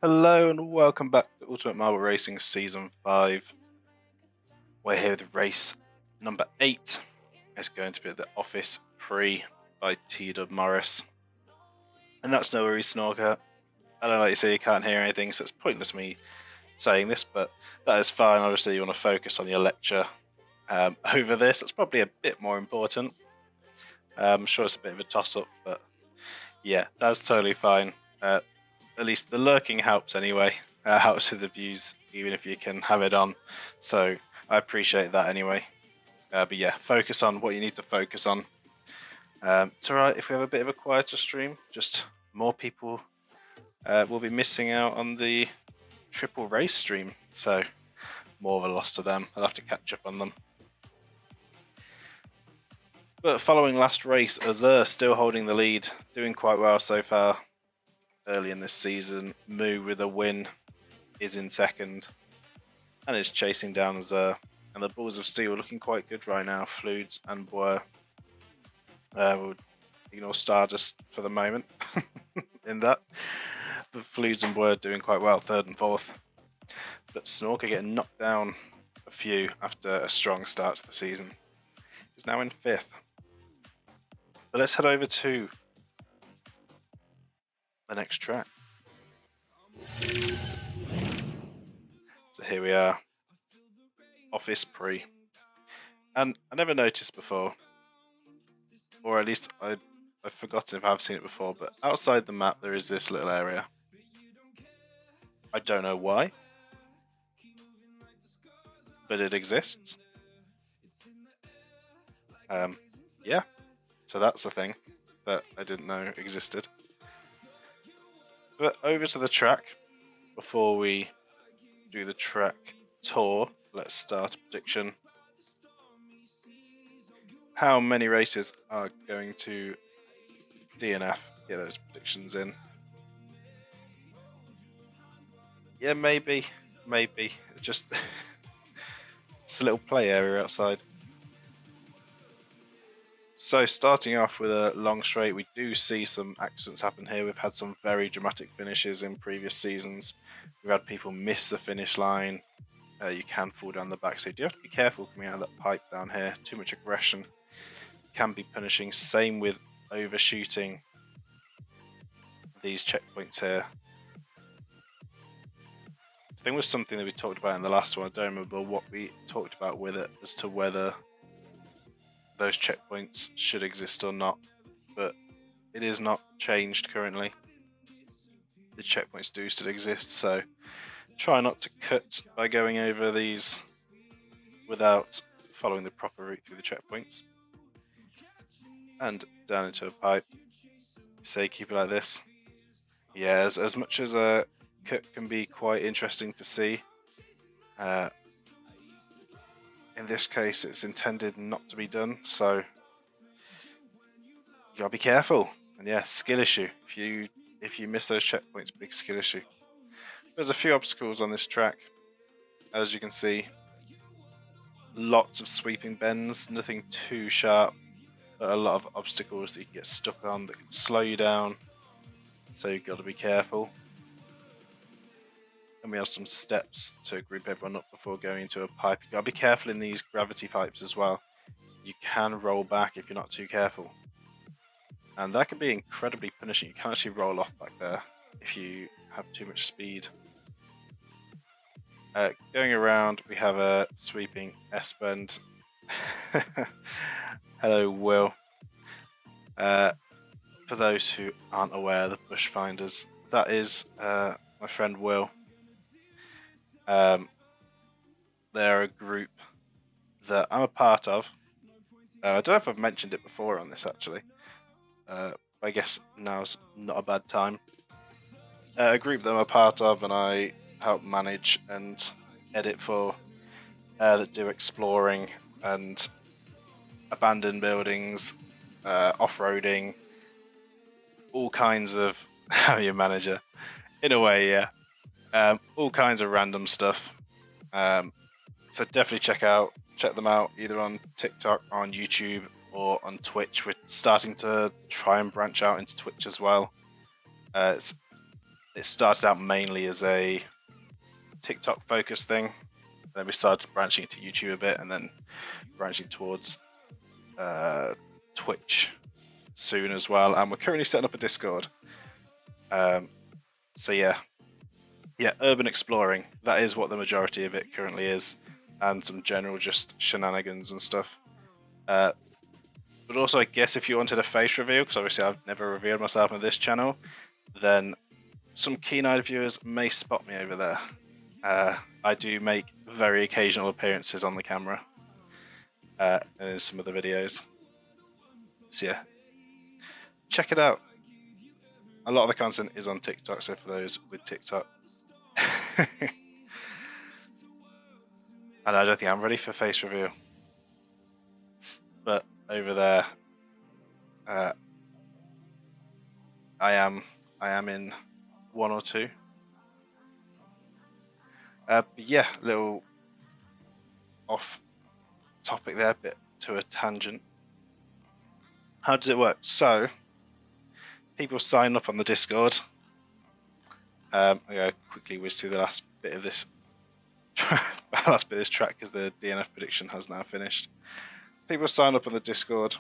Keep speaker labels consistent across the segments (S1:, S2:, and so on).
S1: Hello and welcome back to Ultimate Marble Racing Season 5. We're here with race number 8. It's going to be at the Office Prix by T.W. Morris. And that's no worries, Snorker. I don't know, like you say, you can't hear anything, so it's pointless me saying this, but that is fine. Obviously, you want to focus on your lecture over this. That's probably a bit more important. I'm sure it's a bit of a toss-up, but yeah, that's totally fine. At least the lurking helps anyway. Helps with the views, even if you can have it on. So I appreciate that anyway. But yeah, focus on what you need to focus on. It's alright if we have a bit of a quieter stream. Just more people will be missing out on the triple race stream. So more of a loss to them. I'll have to catch up on them. But following last race, Azur still holding the lead, doing quite well so far. Early in this season, Moo with a win is in second and is chasing down Azur. And the Bulls of Steel looking quite good right now, Fluids and Boer. We'll ignore Stardust for the moment in that. But Fluids and Boer doing quite well, third and fourth. But Snorker getting knocked down a few after a strong start to the season. He's now in fifth. But let's head over to the next track. So here we are, Office Prix. And I never noticed before, or at least I've forgotten if I've seen it before, but outside the map there is this little area. I don't know why, but it exists. Yeah, so that's a thing that I didn't know existed. But over to the track. Before we do the track tour, let's start a prediction. How many races are going to DNF? Get those predictions in. Yeah, maybe. It's just a little play area outside. So starting off with a long straight, we do see some accidents happen here. We've had some very dramatic finishes in previous seasons. We've had people miss the finish line. You can fall down the back, so you do have to be careful coming out of that pipe down here. Too much aggression can be punishing. Same with overshooting these checkpoints here. I think it was something that we talked about in the last one. I don't remember what we talked about with it as to whether those checkpoints should exist or not, but it is not changed currently. The checkpoints do still exist, so try not to cut by going over these without following the proper route through the checkpoints. And down into a pipe. Say keep it like this. Yeah, as much as a cut can be quite interesting to see, in this case it's intended not to be done, so you gotta be careful. And yeah, skill issue. If you miss those checkpoints, big skill issue. There's a few obstacles on this track, as you can see. Lots of sweeping bends, nothing too sharp, but a lot of obstacles that you can get stuck on that can slow you down, so you've got to be careful. And we have some steps to group everyone up before going into a pipe. You've got to be careful in these gravity pipes as well. You can roll back if you're not too careful. And that can be incredibly punishing. You can actually roll off back there if you have too much speed. Going around, we have a sweeping S-bend. Hello, Will. For those who aren't aware, the Bushfinders, that is my friend Will. They're a group that I'm a part of. I don't know if I've mentioned it before on this actually. I guess now's not a bad time. A group that I'm a part of and I help manage and edit for, that do exploring and abandoned buildings, off-roading, all kinds of how you manager. In a way, yeah. All kinds of random stuff. So definitely check them out either on TikTok, on YouTube, or on Twitch. We're starting to try and branch out into Twitch as well. It's It started out mainly as a TikTok focused thing. Then we started branching into YouTube a bit, and then branching towards Twitch soon as well. And we're currently setting up a Discord. So yeah, urban exploring. That is what the majority of it currently is, and some general just shenanigans and stuff. But also, I guess if you wanted a face reveal, because obviously I've never revealed myself on this channel, then some keen-eyed viewers may spot me over there. I do make very occasional appearances on the camera and in some of the videos. So yeah, check it out. A lot of the content is on TikTok, so for those with TikTok. And I don't think I'm ready for face reveal. But over there, I am in one or two. But yeah, little off topic there, bit to a tangent. How does it work? So people sign up on the Discord. I'm gonna quickly whiz through the last bit of this track because the DNF prediction has now finished. People sign up on the Discord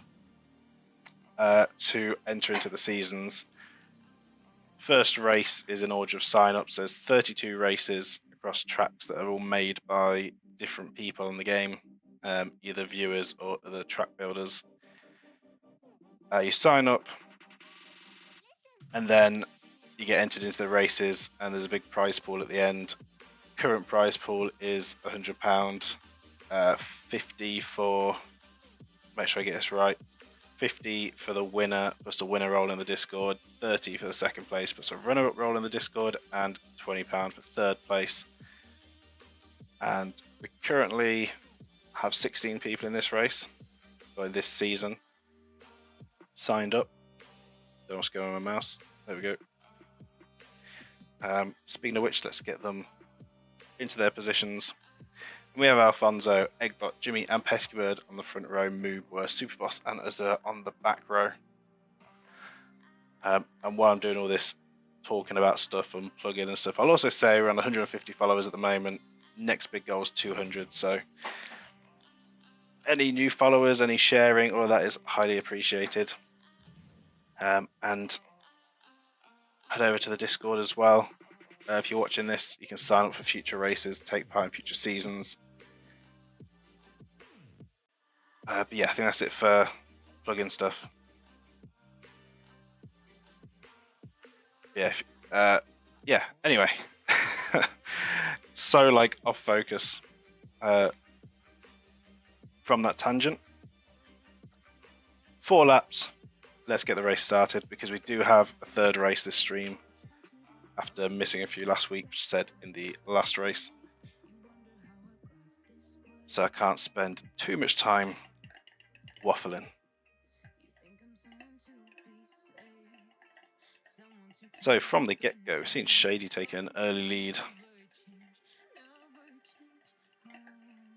S1: to enter into the seasons. First race is an order of sign-ups. There's 32 races across tracks that are all made by different people in the game, either viewers or other track builders. You sign up, and then you get entered into the races, and there's a big prize pool at the end. Current prize pool is £100, 50 for, make sure I get this right, 50 for the winner plus a winner role in the Discord, 30 for the second place plus a runner-up role in the Discord, and £20 for third place. And we currently have 16 people in this race, or this season, signed up. Don't know what's going on with my mouse. There we go. Speaking of which, let's get them into their positions. We have Alfonso, Eggbot, Jimmy, and Peskybird on the front row. Moob were Superboss and Azur on the back row. And while I'm doing all this talking about stuff and plug-in and stuff, I'll also say we're around 150 followers at the moment. Next big goal is 200. So any new followers, any sharing, all of that is highly appreciated. And head over to the Discord as well. If you're watching this, you can sign up for future races, take part in future seasons. But yeah, I think that's it for plug-in stuff. Yeah, anyway. So, like, off focus from that tangent. 4 laps. Let's get the race started, because we do have a third race this stream after missing a few last week, which said in the last race. So I can't spend too much time waffling. So from the get-go, we've seen Shady take an early lead,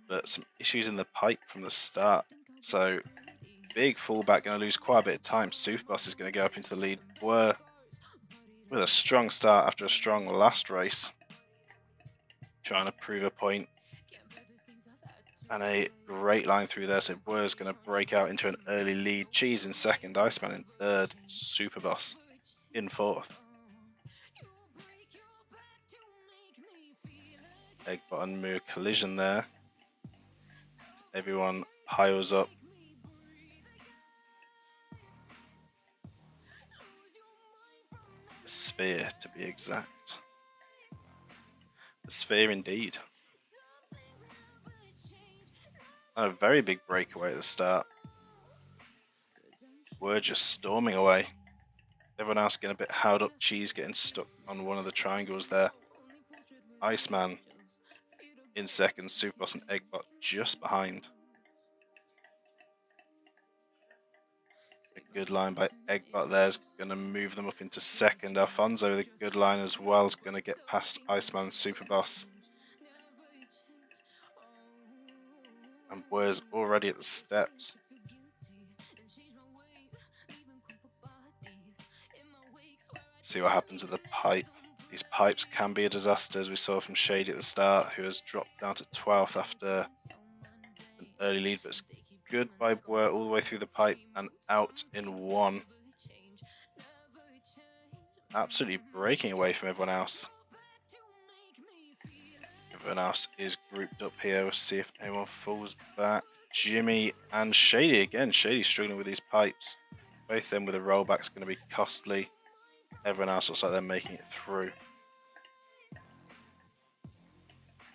S1: but some issues in the pipe from the start. So big fullback, going to lose quite a bit of time. Superboss is going to go up into the lead. We're with a strong start after a strong last race, trying to prove a point. And a great line through there. So Weir's going to break out into an early lead. Cheese in second, Iceman in third, Superboss in fourth. Eggbot and Moo collision there. Everyone piles up. The sphere, to be exact. The sphere indeed. And a very big breakaway at the start. We're just storming away. Everyone else getting a bit held up. Cheese getting stuck on one of the triangles there. Iceman in second. Superboss and Eggbot just behind. A good line by Eggbot there is going to move them up into second. Alfonso, the good line as well, is going to get past Iceman and Superboss. And Weir's already at the steps. See what happens at the pipe. These pipes can be a disaster, as we saw from Shady at the start, who has dropped down to 12th after an early lead, but it's good by Boer all the way through the pipe and out in one. Absolutely breaking away from everyone else. Everyone else is grouped up here. We'll see if anyone falls back. Jimmy and Shady again. Shady struggling with these pipes. Both of them with a rollback is going to be costly. Everyone else looks like they're making it through.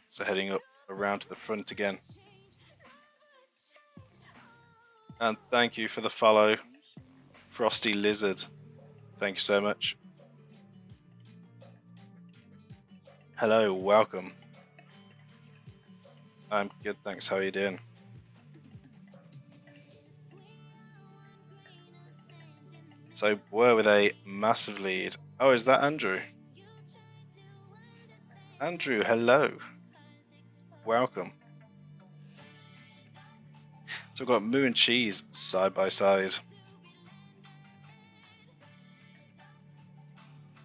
S1: So heading up around to the front again. And thank you for the follow, Frosty Lizard. Thank you so much. Hello, welcome. I'm good, thanks. How are you doing? So we're with a massive lead. Oh, is that Andrew? Andrew, hello. Welcome. So we've got Moo and Cheese side by side.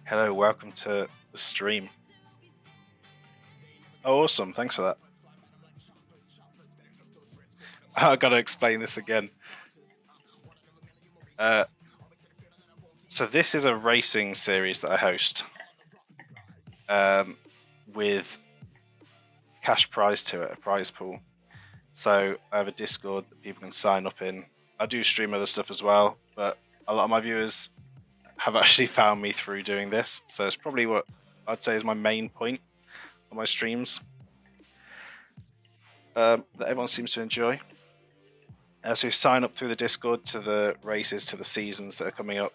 S1: Hello, welcome to the stream. Oh, awesome, thanks for that. I've got to explain this again. So this is a racing series that I host with cash prize to it, a prize pool. So I have a Discord that people can sign up in. I do stream other stuff as well, but a lot of my viewers have actually found me through doing this. So it's probably what I'd say is my main point on my streams that everyone seems to enjoy. So you sign up through the Discord to the races, to the seasons that are coming up.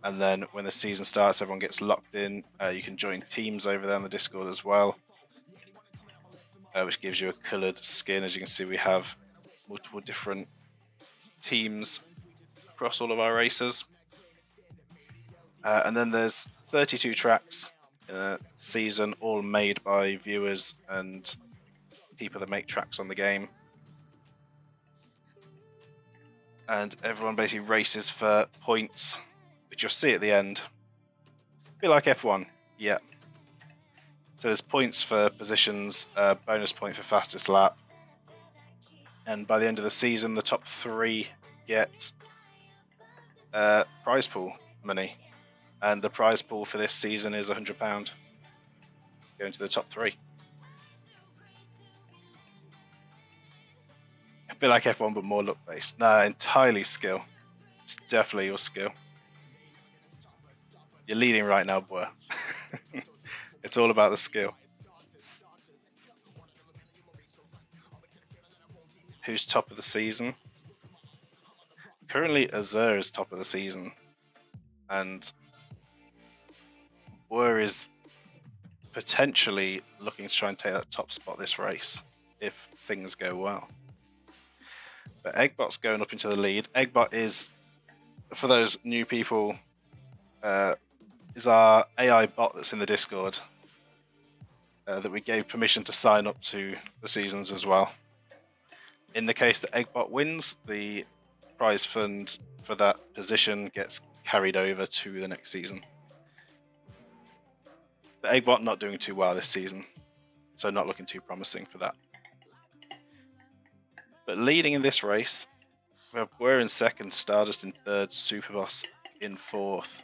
S1: And then when the season starts, everyone gets locked in. You can join teams over there on the Discord as well, which gives you a coloured skin. As you can see, we have multiple different teams across all of our races. And then there's 32 tracks in a season, all made by viewers and people that make tracks on the game. And everyone basically races for points, which you'll see at the end. A bit like F1, yeah. So there's points for positions, bonus point for fastest lap. And by the end of the season, the top 3 get prize pool money. And the prize pool for this season is £100 going to the top 3. A bit like F1, but more luck-based. Nah, entirely skill. It's definitely your skill. You're leading right now, boy. It's all about the skill. Who's top of the season? Currently, Azur is top of the season. And Boer is potentially looking to try and take that top spot this race, if things go well. But Eggbot's going up into the lead. Eggbot is, for those new people, is our AI bot that's in the Discord that we gave permission to sign up to the seasons as well. In the case that Eggbot wins, the prize fund for that position gets carried over to the next season. But Eggbot not doing too well this season, so not looking too promising for that. But leading in this race, we're in second, Stardust in third, Superboss in fourth.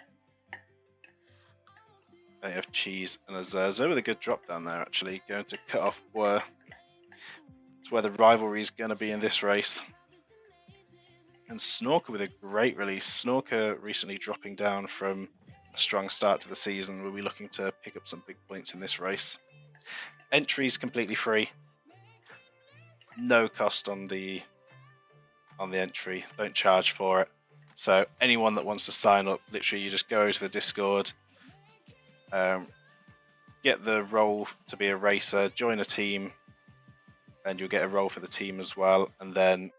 S1: They have Cheese and Azurzo with a good drop down there, actually, going to cut off Boer. It's where the rivalry is going to be in this race. And Snorker with a great release. Snorker recently dropping down from a strong start to the season. We'll be looking to pick up some big points in this race. Entries completely free. No cost on the entry. Don't charge for it. So anyone that wants to sign up, literally you just go to the Discord, get the role to be a racer, join a team, and you'll get a role for the team as well. And then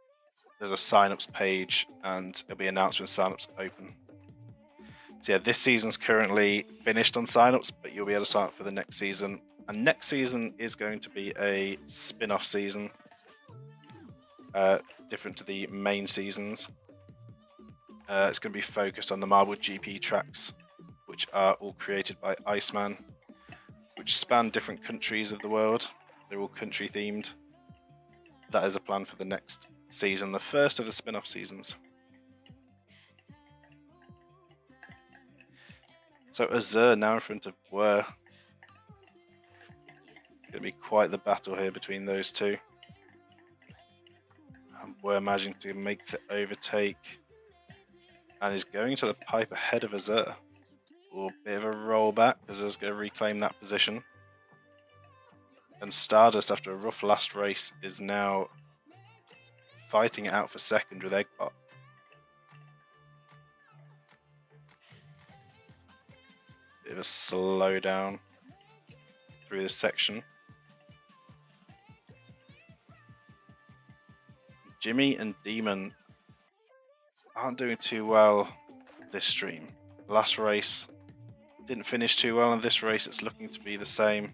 S1: there's a sign-ups page, and it'll be announced when sign-ups open. So yeah, this season's currently finished on sign-ups, but you'll be able to sign up for the next season. And next season is going to be a spin-off season, different to the main seasons. It's going to be focused on the Marble GP tracks, which are all created by Iceman, which span different countries of the world. They're all country themed. That is a plan for the next season, the first of the spin-off seasons. So Azure now in front of Were. Going to be quite the battle here between those two. And Were managing to make the overtake. And is going to the pipe ahead of Azure. Or a bit of a rollback. Azure's going to reclaim that position. And Stardust, after a rough last race, is now fighting it out for second with Eggbot. Bit of a slowdown through this section. Jimmy and Demon aren't doing too well this stream. Last race didn't finish too well, and this race it's looking to be the same.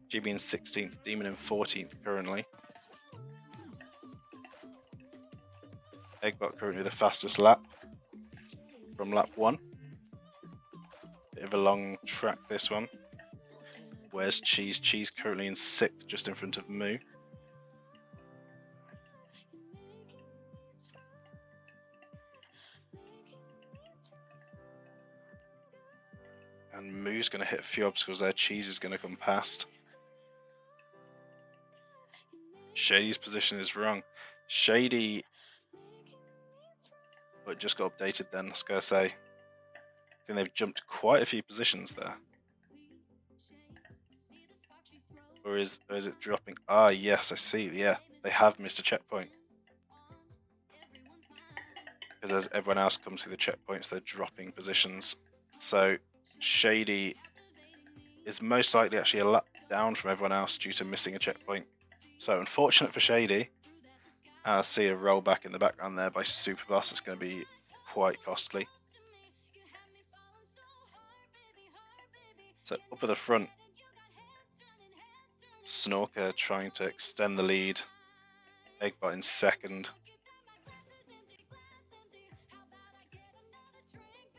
S1: Jimmy in 16th, Demon in 14th currently. Eggbot currently the fastest lap from lap 1. Bit of a long track this one. Where's Cheese? Cheese currently in 6th, just in front of Moo. And Moo's going to hit a few obstacles there. Cheese is going to come past. Shady's position is wrong. Shady... but just got updated then, I was going to say. I think they've jumped quite a few positions there. Or is it dropping? Ah, yes, I see. Yeah, they have missed a checkpoint. Because as everyone else comes through the checkpoints, they're dropping positions. So Shady is most likely actually a lap down from everyone else due to missing a checkpoint. So unfortunate for Shady. And I see a rollback in the background there by Superboss. It's going to be quite costly. So up at the front, Snorker trying to extend the lead. Eggbot in second.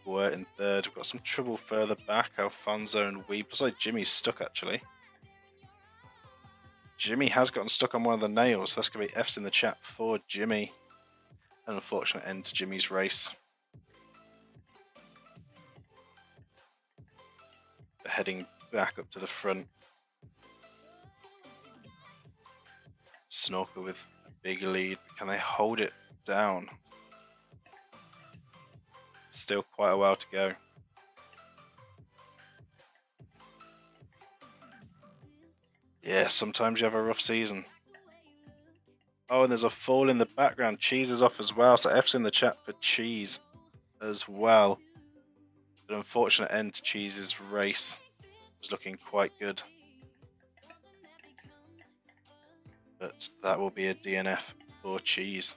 S1: We're in third. We've got some trouble further back. Alfonso and Weeb. Looks like Jimmy's stuck actually. Jimmy has gotten stuck on one of the nails. So that's going to be F's in the chat for Jimmy. An unfortunate end to Jimmy's race. They're heading back up to the front. Snorker with a big lead. Can they hold it down? Still quite a while to go. Yeah, sometimes you have a rough season. Oh, and there's a fall in the background. Cheese is off as well, so F's in the chat for Cheese as well. An unfortunate end to Cheese's race. It was looking quite good. But that will be a DNF for Cheese.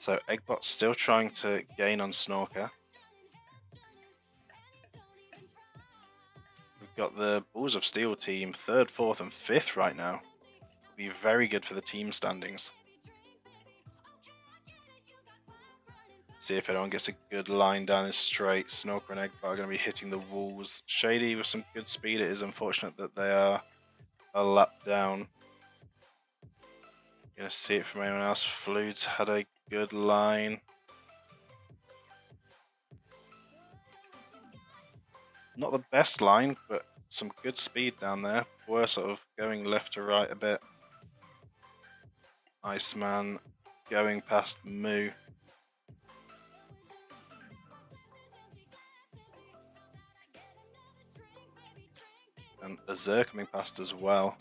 S1: So Eggbot's still trying to gain on Snorker. We've got the Bulls of Steel team 3rd, 4th and 5th right now. Will be very good for the team standings. See if anyone gets a good line down this straight. Snorker and Eggbot are going to be hitting the walls. Shady with some good speed. It is unfortunate that they are a lap down. Going to see it from anyone else. Fluids had a good line. Not the best line, but some good speed down there. We're sort of going left to right a bit. Iceman going past Moo. And Azure coming past as well.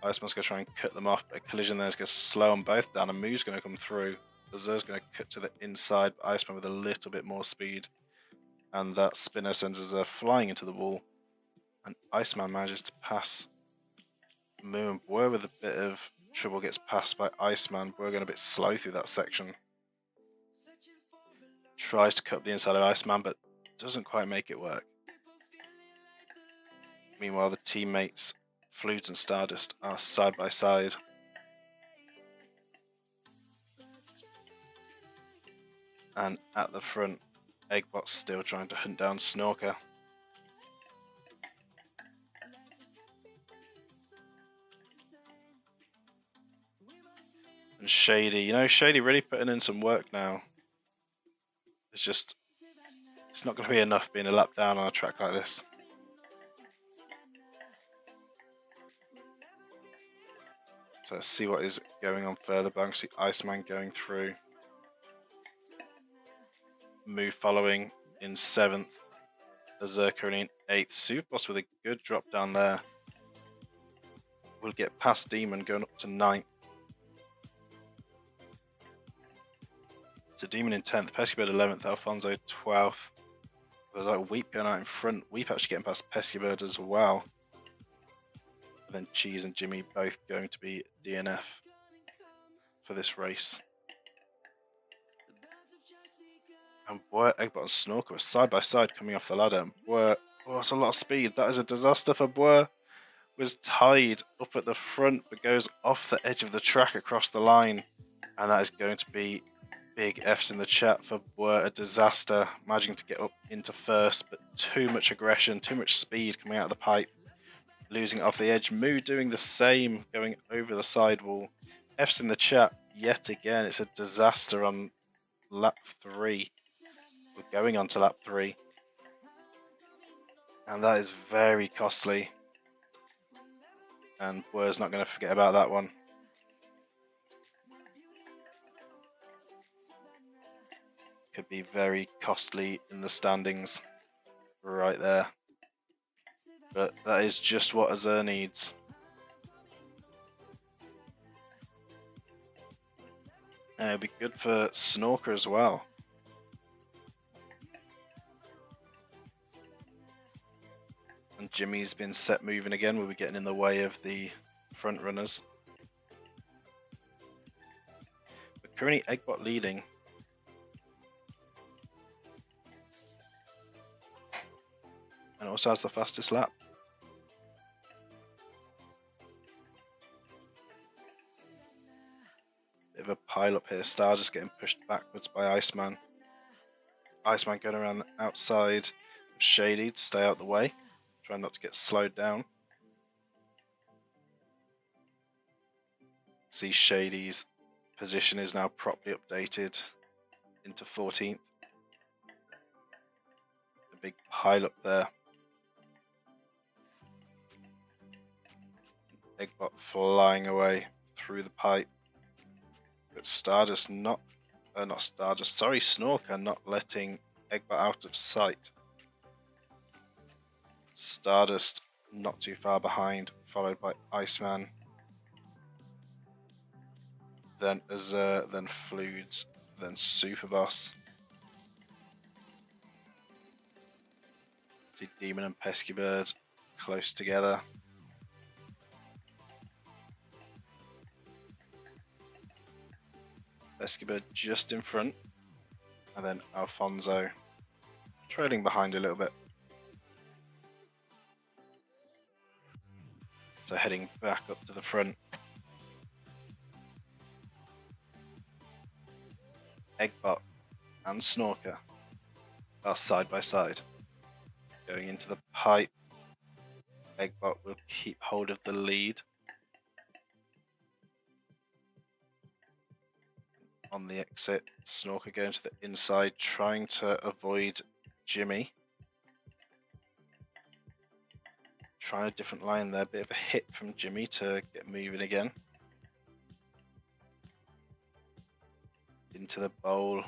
S1: Iceman's going to try and cut them off, but a collision there is going to slow them both down, and Moo's going to come through. Azure's going to cut to the inside, but Iceman with a little bit more speed. And that spinner sends Azure flying into the wall. And Iceman manages to pass Moo, and Boer with a bit of trouble gets passed by Iceman. Boer going a bit slow through that section. Tries to cut the inside of Iceman, but doesn't quite make it work. Meanwhile, the teammates Fluids and Stardust are side by side. And at the front, Eggbot's still trying to hunt down Snorker. And Shady, you know, Shady really putting in some work now. It's not going to be enough being a lap down on a track like this. So let's see what is going on further. But I can see Iceman going through. Moo following in 7th. Berserker in 8th. Superboss with a good drop down there. We'll get past Demon going up to 9th. So Demon in 10th. Pescibird 11th. Alfonso 12th. There's like Weep going out in front. Weep actually getting past Pescibird as well. And then Cheese and Jimmy both going to be DNF for this race. And Boer, Eggbot and Snorker are side by side coming off the ladder. And Boer, oh, that's a lot of speed. That is a disaster for Boer. Was tied up at the front, but goes off the edge of the track across the line. And that is going to be big F's in the chat for Boer. A disaster, managing to get up into first, but too much aggression, too much speed coming out of the pipe. Losing it off the edge. Moo doing the same, going over the sidewall. F's in the chat yet again. It's a disaster on lap 3. We're going on to lap 3. And that is very costly. And Boer's not going to forget about that one. Could be very costly in the standings right there. But that is just what Azur needs. And it'll be good for Snorker as well. And Jimmy's been set moving again. We'll be getting in the way of the front runners. But currently Eggbot leading. And also has the fastest lap. Bit of a pile up here. Star just getting pushed backwards by Iceman. Iceman going around the outside of Shady to stay out the way. Try not to get slowed down. See Shady's position is now properly updated into 14th. A big pile up there. Eggbot flying away through the pipe. But Stardust not Stardust, sorry, Snorker not letting Eggbot out of sight. Stardust not too far behind, followed by Iceman. Then Azur, then Fluids, then Superboss. See Demon and Pescibird close together. Pescibird just in front, and then Alfonso trailing behind a little bit. So heading back up to the front. Eggbot and Snorker are side by side. Going into the pipe. Eggbot will keep hold of the lead. On the exit, Snorker going to the inside, trying to avoid Jimmy. Trying a different line there, bit of a hit from Jimmy to get moving again. Into the bowl.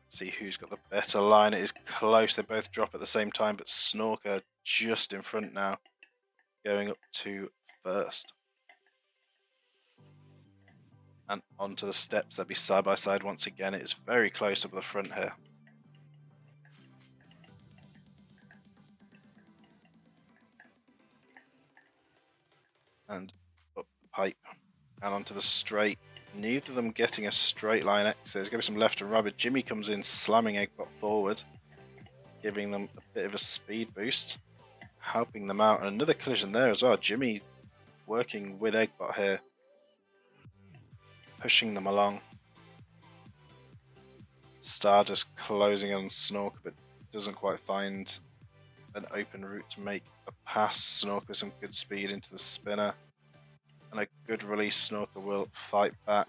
S1: See who's got the better line. It is close, they both drop at the same time, but Snorker just in front now, going up to first. And onto the steps, they'll be side by side once again. It is very close up the front here. And up the pipe and onto the straight. Neither of them getting a straight line exit. There's going to be some left and right, but Jimmy comes in slamming Eggbot forward. giving them a bit of a speed boost, helping them out. And another collision there as well. Jimmy working with Eggbot here, pushing them along. Stardust closing on Snorker, but doesn't quite find an open route to make a pass. Snorker with some good speed into the spinner, and a good release. Snorker will fight back,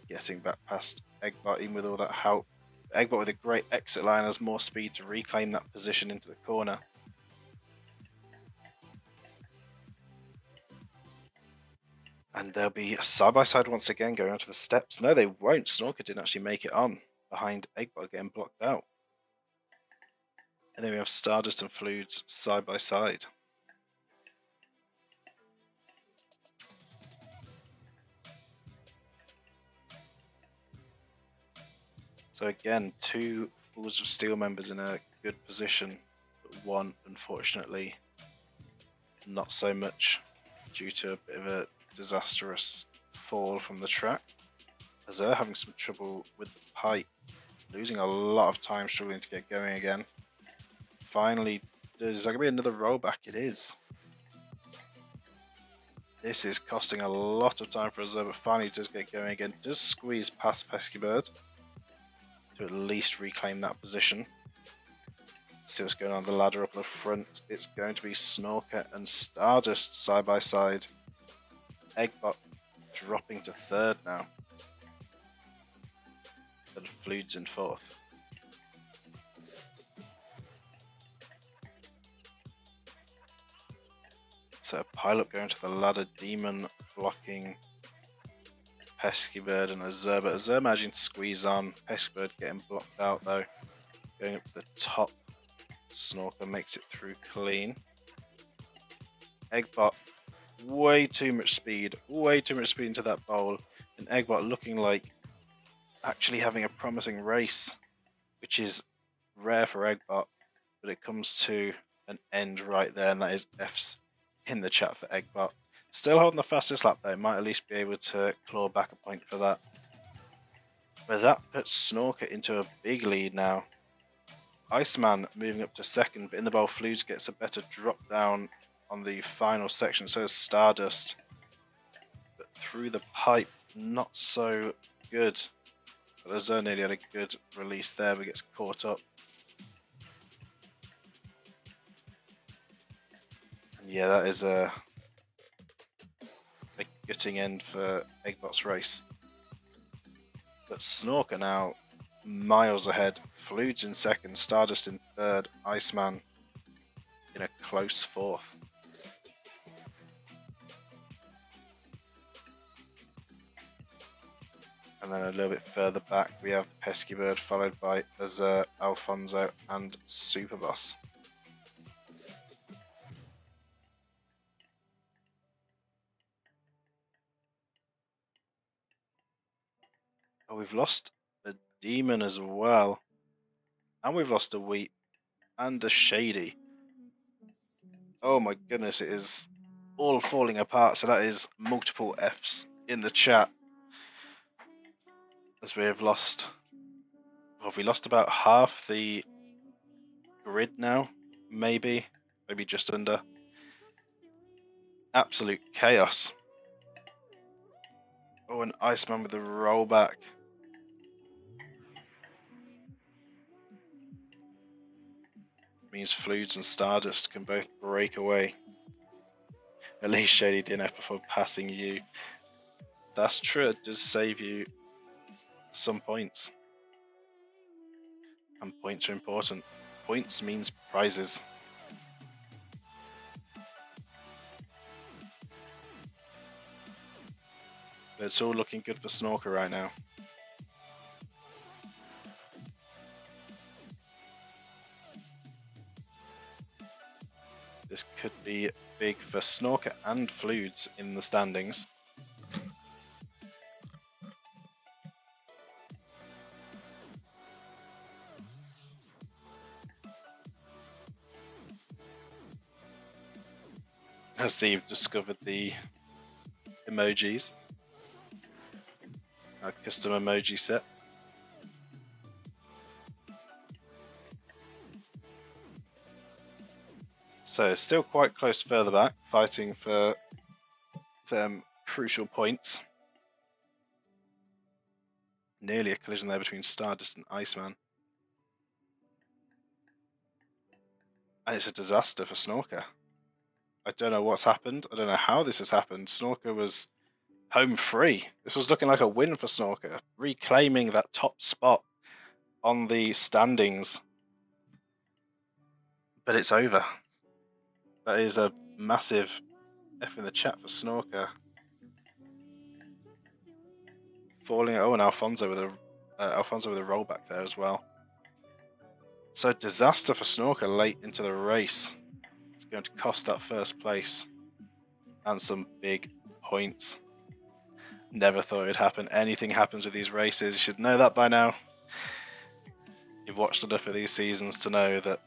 S1: getting back past Eggbot even with all that help. Eggbot with a great exit line has more speed to reclaim that position into the corner. And they'll be side by side once again going onto the steps. No, they won't. Snorker didn't actually make it on behind Eggbot, getting blocked out. And then we have Stardust and Fluids side by side. So again, two Balls of Steel members in a good position, but one, unfortunately, not so much due to a bit of a disastrous fall from the track. As they're having some trouble with the pipe, losing a lot of time, struggling to get going again. Finally, is there going to be another rollback? It is. This is costing a lot of time for Azure, but finally does get going again. Does squeeze past Pesky Bird to at least reclaim that position. See what's going on the ladder up the front. It's going to be Snorker and Stardust side by side. Eggbot dropping to third now. And Fluids in fourth. So Pilot going to the ladder, Demon blocking Pesky Bird and Azure, but Azure managing to squeeze on. Pesky Bird getting blocked out though. Going up to the top. Snorker makes it through clean. Eggbot, way too much speed into that bowl. And Eggbot looking like actually having a promising race, which is rare for Eggbot, but it comes to an end right there, and that is F's in the chat for Eggbot. Still holding the fastest lap though, might at least be able to claw back a point for that. But that puts Snorker into a big lead now. Iceman moving up to second, but in the bowl Fluids gets a better drop down on the final section, so is Stardust. But through the pipe, not so good. But Azure nearly had a good release there, but gets caught up. And yeah, that is a gutting end for Eggbot's race. But Snorker now miles ahead. Fluids in second, Stardust in third, Iceman in a close fourth. And then a little bit further back we have Pesky Bird followed by Azure, Alfonso and Superboss. Oh, we've lost a Demon as well. And we've lost a Wheat and a Shady. Oh my goodness, it is all falling apart. So that is multiple Fs in the chat. As we have lost, well, we lost about half the grid now, maybe just under. Absolute chaos. Oh, an Iceman with the rollback. Means Fluids and Stardust can both break away. At least Shady DNF before passing you. That's true, it does save you some points. And points are important. Points means prizes. But it's all looking good for Snorker right now. This could be big for Snorker and Fluids in the standings. I see you've discovered the emojis. Our custom emoji set. So it's still quite close further back, fighting for them crucial points. Nearly a collision there between Stardust and Iceman. And it's a disaster for Snorker. I don't know what's happened. I don't know how this has happened. Snorker was home free. This was looking like a win for Snorker, reclaiming that top spot on the standings. But it's over. That is a massive F in the chat for Snorker. Falling. Oh, and Alfonso with a rollback there as well. So disaster for Snorker late into the race. It's going to cost that first place and some big points. Never thought it'd happen. Anything happens with these races. You should know that by now. You've watched enough of these seasons to know that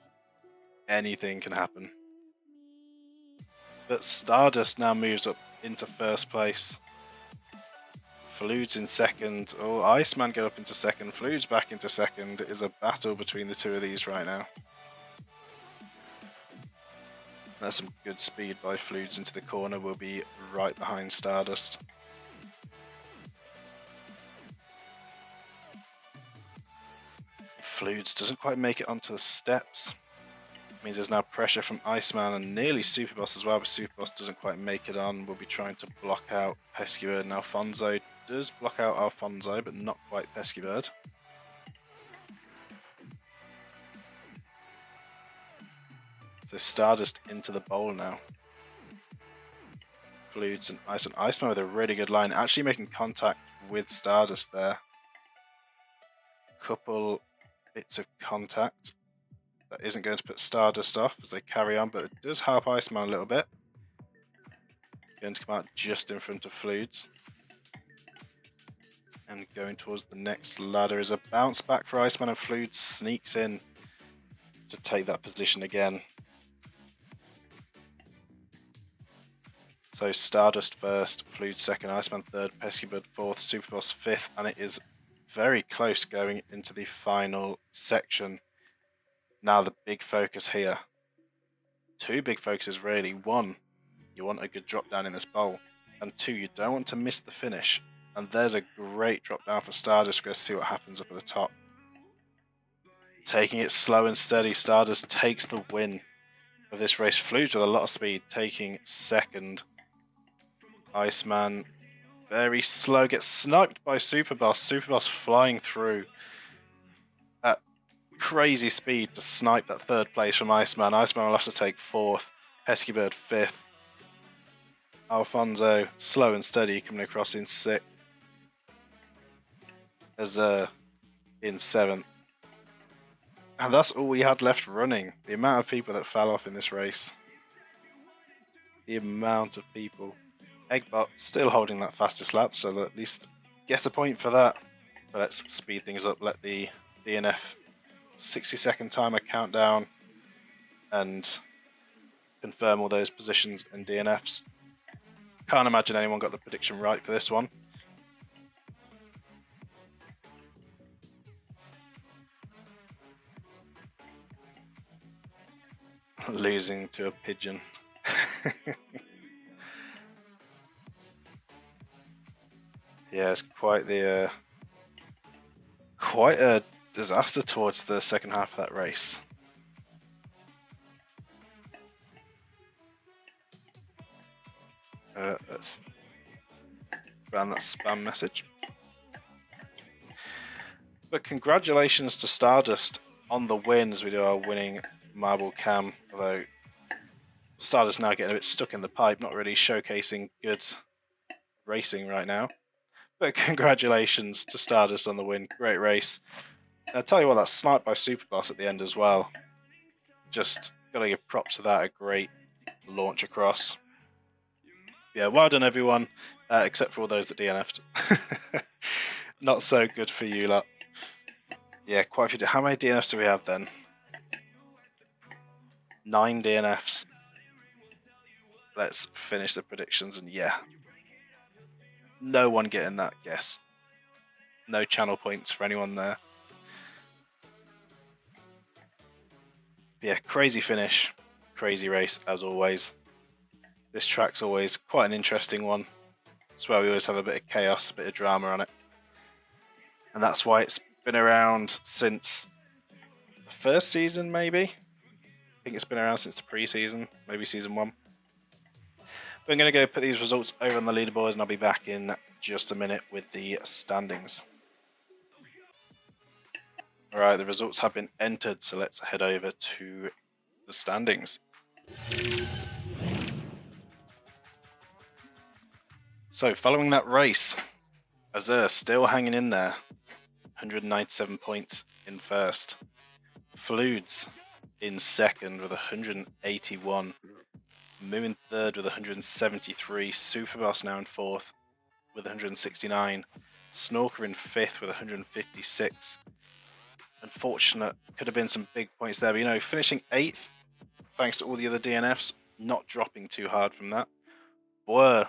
S1: anything can happen. But Stardust now moves up into first place. Flude's in second. Oh, Iceman go up into second. Flude's back into second. It is a battle between the two of these right now. There's some good speed by Flude's into the corner. We'll be right behind Stardust. Fludes doesn't quite make it onto the steps. Means there's now pressure from Iceman and nearly Superboss as well, but Superboss doesn't quite make it on. We'll be trying to block out Pesky Bird, and Alfonso does block out Alfonso, but not quite Pesky Bird. So Stardust into the bowl now. Fludes and Iceman. Iceman with a really good line, actually making contact with Stardust there. Couple bits of contact. That isn't going to put Stardust off as they carry on, but it does help Iceman a little bit. Going to come out just in front of Fludes. And going towards the next ladder is a bounce back for Iceman, and Fludes sneaks in to take that position again. So Stardust first, Fludes second, Iceman third, Pesky Bird fourth, Superboss fifth, and it is very close going into the final section. Now the big focus here. Two big focuses really. One, you want a good drop down in this bowl. And two, you don't want to miss the finish. And there's a great drop down for Stardust. We're going to see what happens up at the top. Taking it slow and steady, Stardust takes the win of this race. Fludes with a lot of speed, taking second. Iceman, very slow, gets sniped by Superboss. Superboss flying through at crazy speed to snipe that third place from Iceman. Iceman will have to take fourth. Pesky Bird fifth. Alfonso, slow and steady, coming across in sixth. Azur in seventh. And that's all we had left running. The amount of people that fell off in this race. The amount of people. Eggbot still holding that fastest lap, so they'll at least get a point for that. But let's speed things up. Let the DNF 60-second timer count down and confirm all those positions and DNFs. Can't imagine anyone got the prediction right for this one. Losing to a pigeon. Yeah, it's quite a disaster towards the second half of that race. Let's ban that spam message. But congratulations to Stardust on the win as we do our winning marble cam, although Stardust now getting a bit stuck in the pipe, not really showcasing good racing right now. But congratulations to Stardust on the win. Great race. I'll tell you what, that snipe by Superboss at the end as well. Just gotta give props to that. A great launch across. Yeah, well done everyone, except for all those that DNF'd. Not so good for you lot. Yeah, quite a few. How many DNFs do we have then? 9 DNFs. Let's finish the predictions, and yeah. No one getting that guess. No channel points for anyone there. Yeah, crazy finish. crazy race as always. This track's always quite an interesting one. That's why we always have a bit of chaos, a bit of drama on it. And that's why it's been around since the first season, maybe? I think it's been around since the pre-season, maybe season 1. But I'm going to go put these results over on the leaderboard, and I'll be back in just a minute with the standings. Alright, the results have been entered, so let's head over to the standings. So, following that race, Azur still hanging in there, 197 points in first. Fludes in second with 181. Moo in third with 173. Superboss now in fourth with 169. Snorker in fifth with 156. Unfortunate, could have been some big points there, but you know, finishing 8th, thanks to all the other DNFs, not dropping too hard from that. Blur,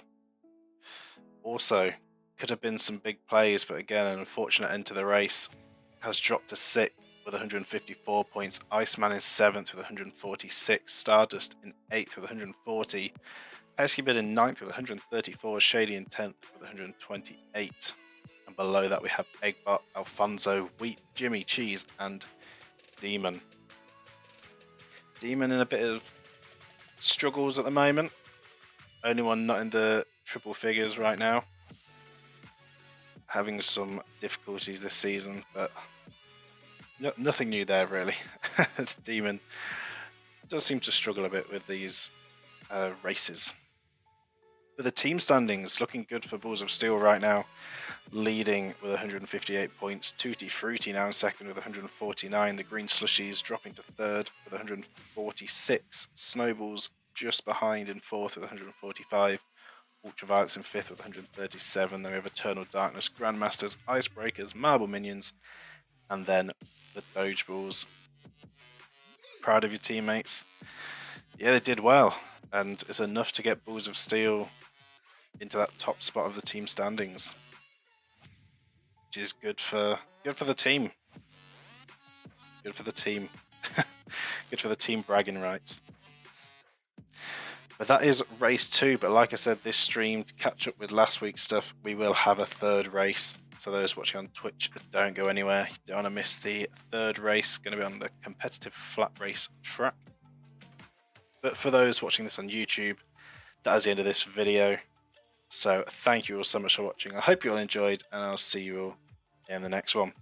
S1: also, could have been some big plays, but again, an unfortunate end to the race, has dropped to 6th with 154 points. Iceman in 7th with 146. Stardust in 8th with 140. Pesky in 9th with 134. Shady in 10th with 128. And below that we have Eggbot, Alfonso, Wheat, Jimmy, Cheese, and Demon. Demon in a bit of struggles at the moment. Only one not in the triple figures right now. Having some difficulties this season, but nothing new there really. Demon does seem to struggle a bit with these races. But the team standings looking good for Balls of Steel right now, leading with 158 points. Tutti Frutti now in second with 149. The Green Slushies dropping to third with 146. Snowballs just behind in fourth with 145. Ultraviolets in fifth with 137. Then we have Eternal Darkness, Grandmasters, Icebreakers, Marble Minions, and then the Dogeballs. Proud of your teammates. Yeah, they did well, and it's enough to get Balls of Steel into that top spot of the team standings, which is good for the team. Good for the team. Good for the team bragging rights. But that is race 2. But like I said, this stream, to catch up with last week's stuff, we will have a third race. So those watching on Twitch, don't go anywhere. You don't want to miss the third race. Going to be on the competitive flat race track. But for those watching this on YouTube, that is the end of this video. So thank you all so much for watching. I hope you all enjoyed, and I'll see you all in the next one.